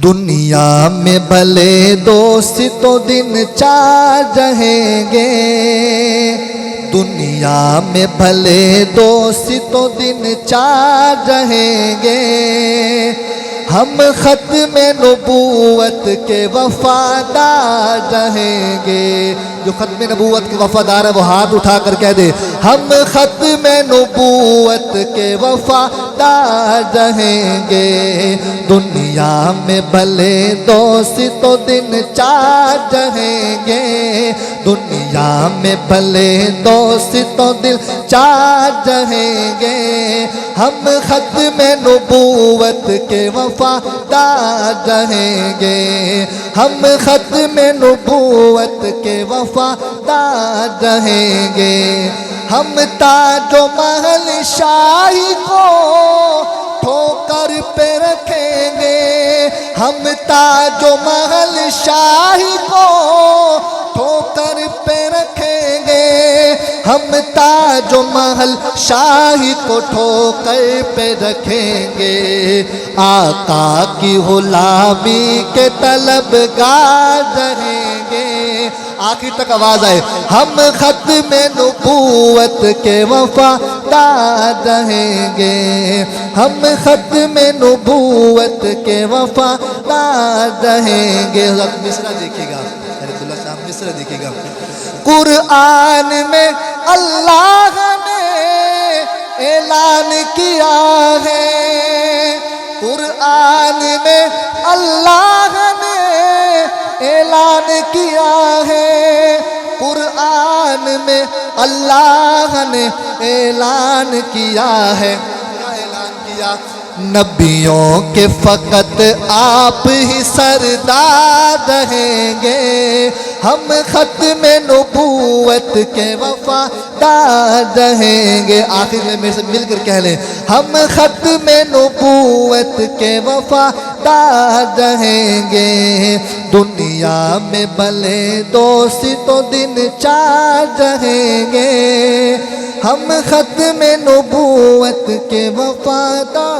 دنیا میں بھلے دوست تو دن چار رہیں گے، دنیا میں بھلے دوست تو دن چار رہیں گے، ہم ختم نبوت کے وفادار رہیں گے۔ جو ختم نبوت کے وفادار ہے وہ ہاتھ اٹھا کر کہہ دے، ہم ختم نبوت کے وفادار رہیں گے۔ دنیا میں بھلے دوست تو دن چار رہیں گے، دنیا میں بھلے دوست تو دن چار رہیں گے، ہم ختم نبوت کے وفادار رہیں گے، ہم ختم نبوت کے وفادار رہیں گے، ہم تاج و محل شاہی کو ٹھوکر پہ رکھیں گے، ہم تاج و محل شاہی کو ٹھوکر پہ رکھیں گے، ہم تاج و محل شاہی کو ٹھوکر پہ رکھیں گے، آقا کی غلامی کے طلبگار رہیں گے۔ آخر تک آواز آئے، ہم ختم نبوت کے وفادار رہیں گے، ہم ختم نبوت کے وفادار رہیں گے۔ مصرع دیکھیے گا، عبداللہ صاحب مصرع دیکھیے گا۔ قرآن میں اللہ نے اعلان کیا ہے، قرآن میں اللہ نے اعلان کیا ہے، قرآن میں اللہ نے اعلان کیا ہے، کیا اعلان کیا؟ نبیوں کے فقط آپ ہی سردار رہیں گے، ہم ختم نبوت کے وفادار رہیں گے۔ آخر میں میرے سے مل کر کہہ لیں، ہم ختم نبوت کے وفادار رہیں گے، دنیا میں بھلے دوست تو دن چار رہیں گے، ہم ختم نبوت کے وفادار